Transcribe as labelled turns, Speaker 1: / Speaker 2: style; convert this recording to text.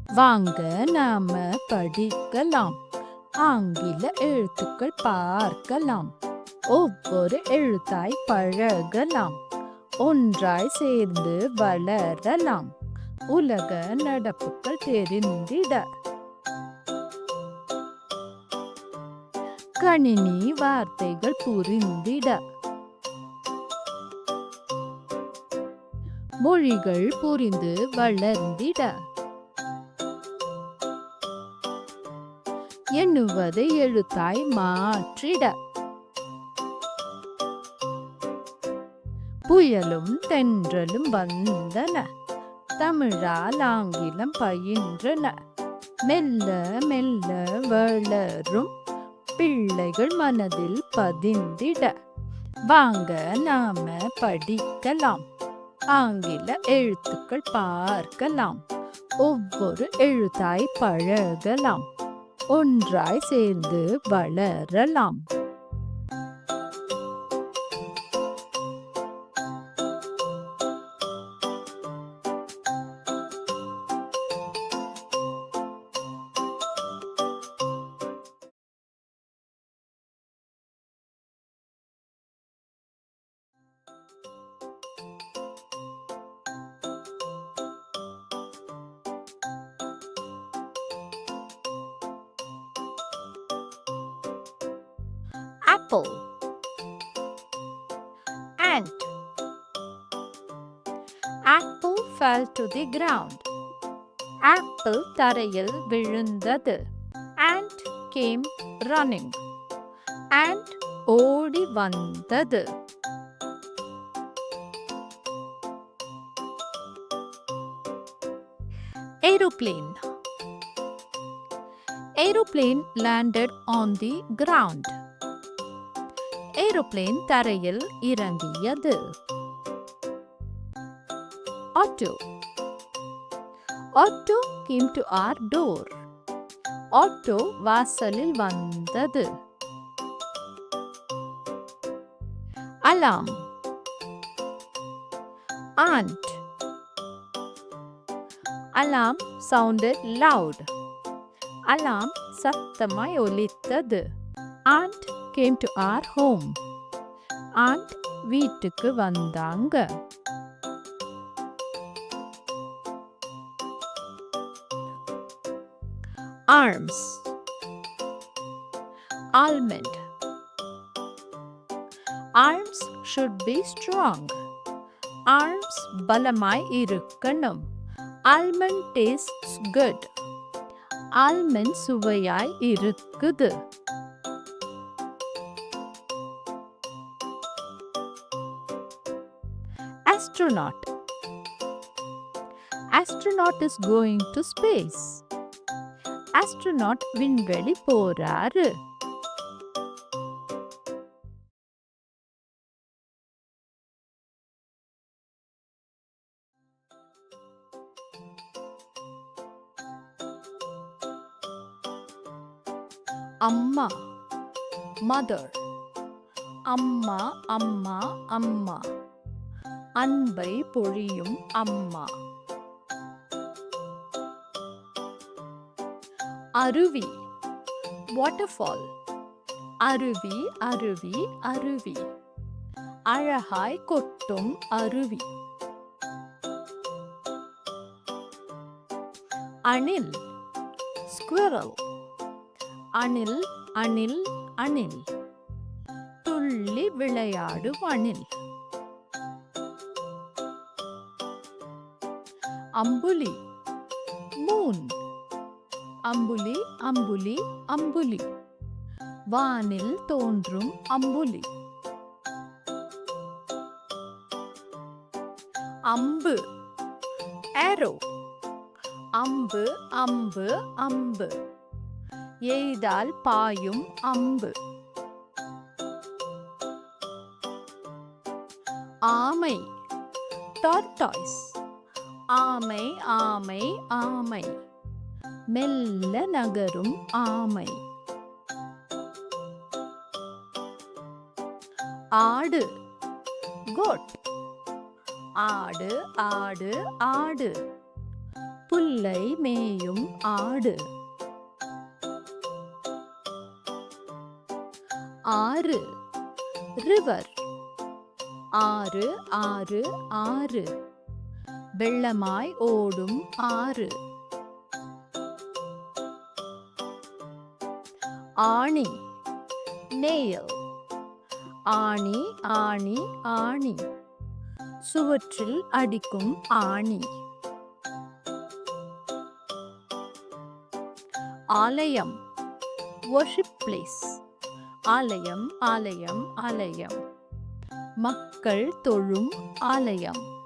Speaker 1: வாங்க நாம படிக்கலாம். ஆங்கில எழுத்துக்கள் பார்க்கலாம். ஒவ்வொரு எழுத்தாய் பழகலாம். ஒன்றாய் சேர்ந்து வளரலாம். உலக நடப்புகள் தெரிந்திட கணினி வார்த்தைகள் புரிந்திட மொழிகள் புரிந்து வளர்ந்திட எண்ணுவதை எழுத்தாய் மாற்றிட புயலும் தென்றலும் வந்தன. தமிழால் ஆங்கிலம் பயின்றன. மெல்ல மெல்ல வளரும் பிள்ளைகள் மனதில் பதிந்திட வாங்க நாம படிக்கலாம். ஆங்கில எழுத்துக்கள் பார்க்கலாம். ஒவ்வொரு எழுத்தாய் பழகலாம். ஒன்றாய் சேர்ந்து வளரலாம். Apple. Ant. Apple fell to the ground. Apple தரையில் விழுந்தது. Ant came running. Ant ஓடி வந்தது. Aeroplane. Aeroplane landed on the ground. Aeroplane தரையில் இறங்கியது. Auto. Auto came to our door. Auto வாசலில் வந்தது. Alarm. Ant. Alarm sounded loud. Alarm சத்தமாய் ஒலித்தது. Ant came to our home. Aunt வீட்டுக்கு வந்தாங்க. Arms. Almond. Arms should be strong. Arms பலமாய் இருக்கணும். Almond tastes good. Almond சுவையாய் இருக்குது. Astronaut. Astronaut is going to space. Astronaut விண்வெளி போறாரு. அம்மா. Mother. அம்மா அம்மா அம்மா. அன்பை பொழியும் அம்மா. அருவி. Waterfall. அருவி அருவி அருவி. அழகாய் கொட்டும் அருவி. அணில். Squirrel. அணில் அணில் அணில். துள்ளி விளையாடும் அணில். அம்புலி. Moon. அம்புலி அம்புலி அம்புலி. வானில் தோன்றும் அம்புலி. அம்பு. Arrow. அம்பு அம்பு அம்பு. எய்தால் பாயும் அம்பு. ஆமை. Tortoise. ஆமை ஆமை ஆமை. மெல்ல நகரும் ஆமை. ஆடு. Goat. ஆடு ஆடு ஆடு. புல்லை மேயும் ஆடு. ஆறு river. ஆறு ஆறு ஆறு வெள்ளமாய் ஓடும் ஆறு. ஆணி nail. ஆணி ஆணி ஆணி சுவற்றில் அடிக்கும் ஆணி. ஆலயம் worship place. ஆலயம் ஆலயம் ஆலயம் மக்கள் தொழும் ஆலயம்.